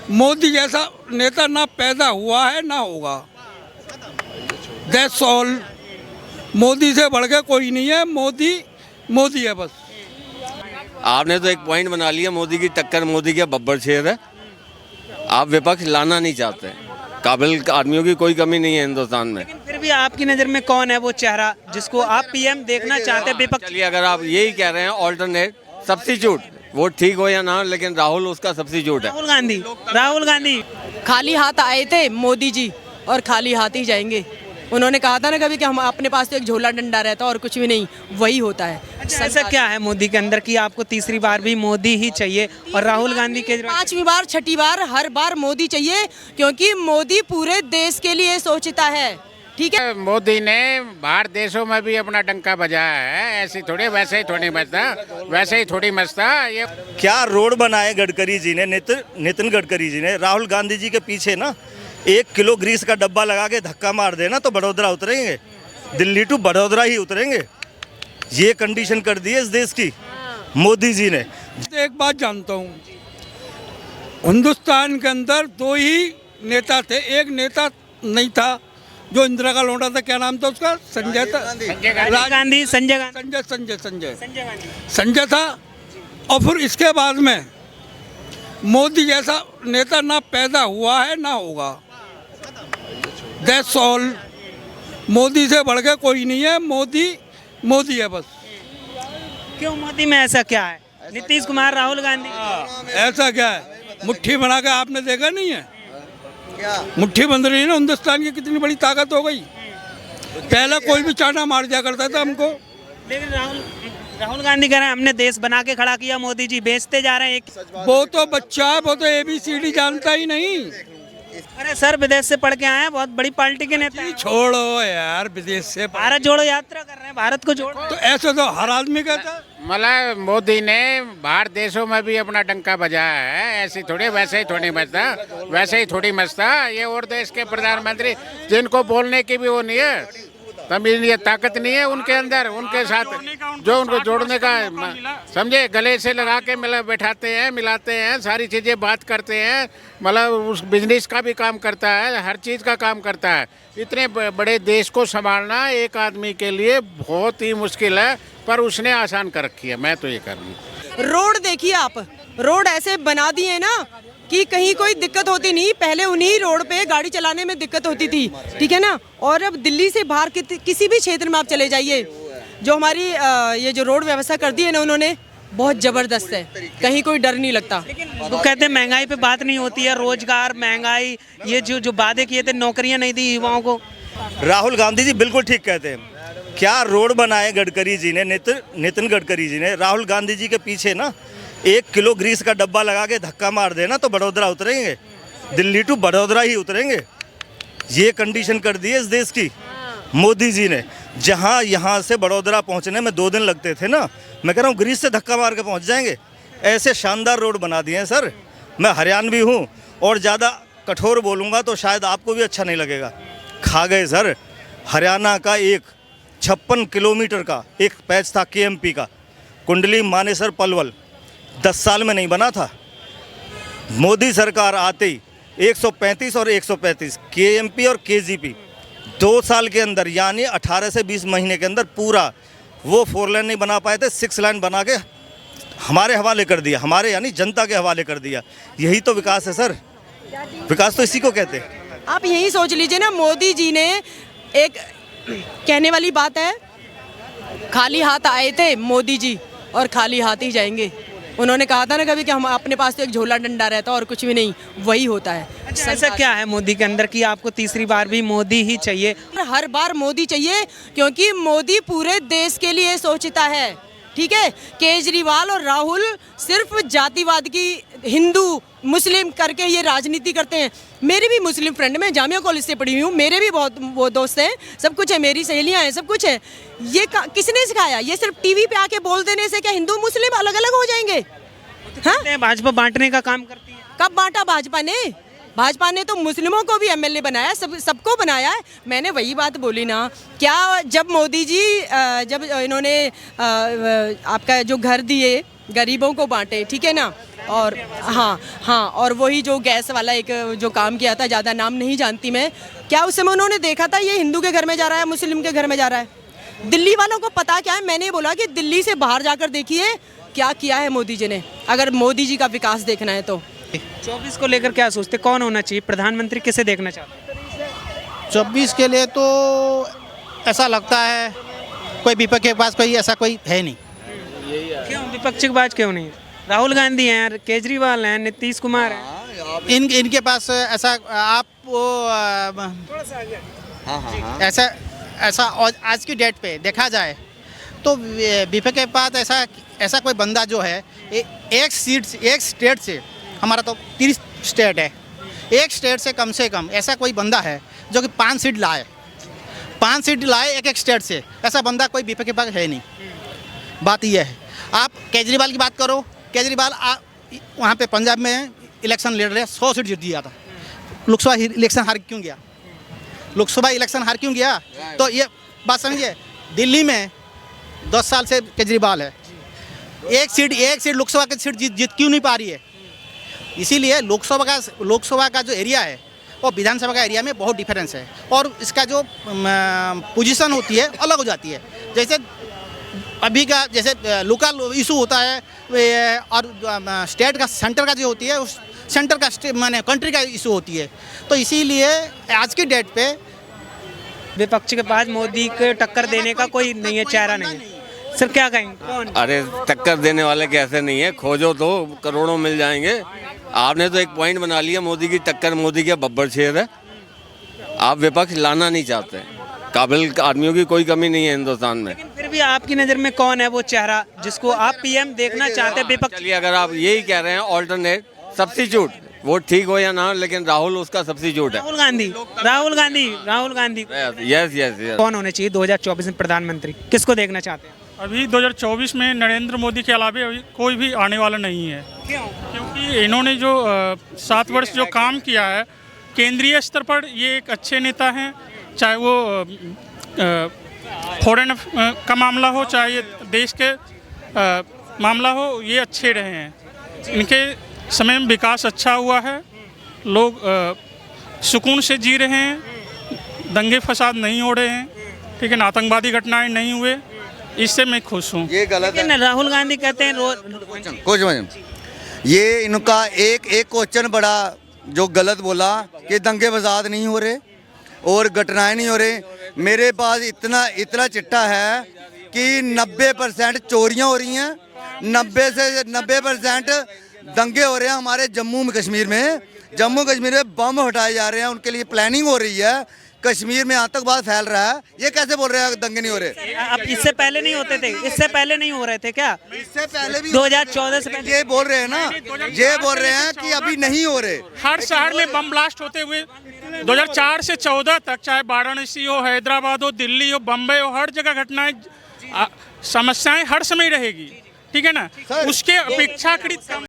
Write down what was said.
मोदी जैसा नेता ना पैदा हुआ है ना होगा। That's all. मोदी से बढ़ के कोई नहीं है। मोदी मोदी है बस। आपने तो एक पॉइंट बना लिया, मोदी की टक्कर मोदी के बब्बर शेर है। आप विपक्ष लाना नहीं चाहते। काबिल आदमियों की कोई कमी नहीं है हिंदुस्तान में। लेकिन फिर भी आपकी नज़र में कौन है वो चेहरा जिसको आप पीएम देखना चाहते हैं विपक्ष? चलिए, अगर आप यही कह रहे हैं ऑल्टरनेट सब्स्टिट्यूट, वो ठीक हो या ना हो, लेकिन राहुल उसका सब्स्टिट्यूट है। राहुल गांधी खाली हाथ आए थे मोदी जी और खाली हाथ ही जाएंगे। उन्होंने कहा था ना कभी कि हम अपने पास तो एक झोला डंडा रहता और कुछ भी नहीं, वही होता है। अच्छा, ऐसा क्या है मोदी के अंदर कि आपको तीसरी बार भी मोदी ही चाहिए और राहुल गांधी के पांचवी बार छठी बार हर बार मोदी चाहिए, क्योंकि मोदी पूरे देश के लिए सोचता है। ठीक है, मोदी ने बाहर देशों में भी अपना डंका बजाया है। ऐसे थोड़े वैसे ही थोड़ी मचता, वैसे ही थोड़ी मचता। ये क्या रोड बनाए गडकरी जी ने, नितिन गडकरी जी ने। राहुल गांधी जी के पीछे ना 1 किलो ग्रीस का डब्बा लगा के धक्का मार देना तो बड़ौदा उतरेंगे, दिल्ली टू बड़ौदा ही उतरेंगे। ये कंडीशन कर दी है इस देश की मोदी जी ने। एक बात जानता हूँ, हिंदुस्तान के अंदर 2 ही नेता थे। एक नेता नहीं था जो इंदिरा का लौटा था, क्या नाम था उसका? संजय था। संजय था। और फिर इसके बाद में मोदी जैसा नेता ना पैदा हुआ है ना होगा। That's all. मोदी से बढ़ के कोई नहीं है। मोदी मोदी है बस। क्यों मोदी में ऐसा क्या है? नीतीश कुमार, राहुल गांधी, ऐसा क्या है? मुट्ठी बना के आपने देखा नहीं है? मुट्ठी बंद रही है ना। हिंदुस्तान की कितनी बड़ी ताकत हो गई। पहले कोई भी चाटा मार दिया करता था हमको। लेकिन राहुल गांधी कह रहे हैं हमने देश बना के खड़ा किया, मोदी जी बेचते जा रहे हैं। वो तो बच्चा है, वो तो ABCD जानता ही नहीं। अरे सर, विदेश से पढ़ के आए हैं, बहुत बड़ी पार्टी के नेता हैं। छोड़ो यार, विदेश से भारत जोड़ो यात्रा कर रहे हैं, भारत को जोड़ो। तो ऐसे तो हर आदमी कहता है। मतलब मोदी ने बाहर देशों में भी अपना डंका बजाया है। ऐसे थोड़े वैसे ही थोड़ी मचता, वैसे ही थोड़ी मचता। ये और देश के प्रधानमंत्री जिनको बोलने की भी वो नहीं है, तमीज नहीं है, ताकत नहीं है उनके अंदर। उनके साथ जो उनको जोड़ने का, समझे, गले से लगा के बैठाते हैं, मिलाते हैं, सारी चीज़ें बात करते हैं। मतलब उस बिजनेस का भी काम करता है, हर चीज़ का काम करता है। इतने बड़े देश को संभालना एक आदमी के लिए बहुत ही मुश्किल है, पर उसने आसान कर रखी है। मैं तो ये कर रही हूँ। रोड देखिए आप, रोड ऐसे बना दिए ना कि कहीं कोई दिक्कत होती नहीं। पहले उन्हीं रोड पे गाड़ी चलाने में दिक्कत होती थी, ठीक है ना। और अब दिल्ली से बाहर किसी भी क्षेत्र में आप चले जाइए, जो हमारी ये जो रोड व्यवस्था कर दी है ना उन्होंने, बहुत ज़बरदस्त है। कहीं कोई डर नहीं लगता। वो कहते हैं महंगाई पे बात नहीं होती है, रोजगार, महंगाई, ये जो वादे किए थे, नौकरियां नहीं दी युवाओं को। राहुल गांधी जी बिल्कुल ठीक कहते हैं। क्या रोड बनाए गडकरी जी ने, नितिन गडकरी जी ने। राहुल गांधी जी के पीछे ना 1 किलो ग्रीस का डब्बा लगा के धक्का मार देना तो बड़ौदा उतरेंगे, दिल्ली टू बड़ौदा ही उतरेंगे। ये कंडीशन कर दी है इस देश की मोदी जी ने। जहाँ यहाँ से बड़ौदा पहुँचने में 2 दिन लगते थे ना, मैं कह रहा हूँ ग्रीस से धक्का मार के पहुँच जाएंगे। ऐसे शानदार रोड बना दिए हैं सर। मैं हरियाणवी हूँ और ज़्यादा कठोर बोलूँगा तो शायद आपको भी अच्छा नहीं लगेगा। खा गए सर। हरियाणा का एक 56 किलोमीटर का एक पैच था KMP का, कुंडली मानेसर पलवल, 10 साल में नहीं बना था। मोदी सरकार आते ही 135 और 135 KMP और KGP 2 साल के अंदर, यानी 18 से 20 महीने के अंदर पूरा वो 4 लेन नहीं बना पाए थे, 6 लाइन बना के हमारे हवाले कर दिया। हमारे यानी जनता के हवाले कर दिया। यही तो विकास है सर। विकास तो इसी को कहते हैं। आप यही सोच लीजिए ना, मोदी जी ने एक कहने वाली बात है, खाली हाथ आए थे मोदी जी और खाली हाथ ही जाएंगे। उन्होंने कहा था ना कभी कि हम अपने पास तो एक झोला डंडा रहता और कुछ भी नहीं, वही होता है। अच्छा, ऐसा क्या है मोदी के अंदर कि आपको तीसरी बार भी मोदी ही चाहिए? हर बार मोदी चाहिए, क्योंकि मोदी पूरे देश के लिए सोचता है। ठीक है, केजरीवाल और राहुल सिर्फ जातिवाद की, हिंदू मुस्लिम करके ये राजनीति करते हैं। मेरी भी मुस्लिम फ्रेंड, मैं जामिया कॉलेज से पढ़ी हुई हूँ, मेरे भी बहुत वो दोस्त हैं, सब कुछ है, मेरी सहेलियाँ हैं, सब कुछ है। ये किसने सिखाया? ये सिर्फ टीवी पे आके बोल देने से क्या हिंदू मुस्लिम अलग अलग हो जाएंगे? हाँ, भाजपा बांटने का काम करती है। कब बांटा भाजपा ने? भाजपा ने तो मुस्लिमों को भी MLA बनाया, सबको बनाया है। मैंने वही बात बोली ना, क्या जब मोदी जी जब इन्होंने आपका जो घर दिए, गरीबों को बांटे, ठीक है ना, और हाँ, और वही जो गैस वाला एक जो काम किया था, ज़्यादा नाम नहीं जानती मैं, क्या उस समय उन्होंने देखा था ये हिंदू के घर में जा रहा है, मुस्लिम के घर में जा रहा है? दिल्ली वालों को पता क्या है? मैंने बोला कि दिल्ली से बाहर जाकर देखिए क्या किया है मोदी जी ने, अगर मोदी जी का विकास देखना है तो। 24 को लेकर क्या सोचते, कौन होना चाहिए प्रधानमंत्री, किसे देखना चाहते हैं? 24 के लिए तो ऐसा लगता है कोई विपक्ष के पास कोई ऐसा कोई है नहीं। क्यों विपक्षीबाज क्यों नहीं है? राहुल गांधी हैं, केजरीवाल हैं, नीतीश कुमार हैं। इनके पास ऐसा आप वो ऐसा आज की डेट पे देखा जाए तो विपक्ष के पास ऐसा कोई बंदा जो है एक स्टेट से, हमारा तो 30 स्टेट है, एक स्टेट से कम ऐसा कोई बंदा है जो कि 5 सीट लाए एक स्टेट से, ऐसा बंदा कोई विपक्ष के पास है नहीं। बात यह है, आप केजरीवाल की बात करो, केजरीवाल वहाँ पे पंजाब में इलेक्शन लड़ रहे 100 सीट जीत दिया था, लोकसभा इलेक्शन हार क्यों गया? तो ये बात समझिए, दिल्ली में 10 साल से केजरीवाल है, एक सीट लोकसभा की सीट जीत क्यों नहीं पा रही है? इसीलिए लोकसभा का जो एरिया है और विधानसभा का एरिया में बहुत डिफरेंस है, और इसका जो पोजीशन होती है अलग हो जाती है। जैसे अभी का जैसे लोकल इशू होता है और स्टेट का सेंटर का जो होती है उस सेंटर का माने कंट्री का इशू होती है। तो इसीलिए आज की डेट पे विपक्ष के पास मोदी को टक्कर देने का कोई नहीं है, चेहरा नहीं है। सर क्या कहेंगे, कौन? अरे टक्कर देने वाले कैसे नहीं है, खोजो तो करोड़ों मिल जाएंगे। आपने तो एक पॉइंट बना लिया, मोदी की टक्कर मोदी के बब्बर शेर है। आप विपक्ष लाना नहीं चाहते, काबिल आदमियों की कोई कमी नहीं है हिंदुस्तान में। लेकिन फिर भी आपकी नज़र में कौन है वो चेहरा जिसको आप पीएम देखना चाहते हैं विपक्ष? चलिए, अगर आप यही कह रहे हैं ऑल्टरनेट सब्स्टिट्यूट, वो ठीक हो या ना, लेकिन राहुल उसका सब्स्टिट्यूट है। राहुल गांधी यस। कौन होने चाहिए 2024 में प्रधानमंत्री, किसको देखना चाहते हैं? अभी 2024 में नरेंद्र मोदी के अलावा अभी कोई भी आने वाला नहीं है। क्यों? क्योंकि इन्होंने जो 7 वर्ष जो काम किया है केंद्रीय स्तर पर, ये एक अच्छे नेता हैं। चाहे वो फॉरेन का मामला हो, चाहे ये देश के मामला हो, ये अच्छे रहे हैं। इनके समय में विकास अच्छा हुआ है, लोग सुकून से जी रहे हैं, दंगे फसाद नहीं हो रहे हैं, ठीक है ना, आतंकवादी घटनाएं नहीं हुए, इससे मैं खुश हूँ। ये गलत है। राहुल गांधी कहते हैं ये इनका एक क्वेश्चन बड़ा जो गलत बोला कि दंगे फसाद नहीं हो रहे और घटनाएं नहीं हो रही। मेरे पास इतना चिट्ठा है कि 90% चोरियां हो रही हैं, 90% दंगे हो रहे हैं हमारे जम्मू कश्मीर में बम हटाए जा रहे हैं, उनके लिए प्लानिंग हो रही है। कश्मीर में आतंकवाद फैल रहा है, ये कैसे बोल रहे हैं दंगे नहीं हो रहे? अब इससे पहले नहीं होते थे, इससे पहले नहीं हो रहे थे क्या? इससे पहले भी 2014 से पहले ये बोल रहे हैं ना, ये बोल रहे हैं कि अभी नहीं हो रहे। हर शहर में बम ब्लास्ट होते हुए 2004 से 14 तक, चाहे वाराणसी हो, हैदराबाद हो, दिल्ली हो, बम्बई हो, हर जगह घटनाएं, समस्याएं हर समय रहेगी, ठीक है ना। उसके अपेक्षाकृत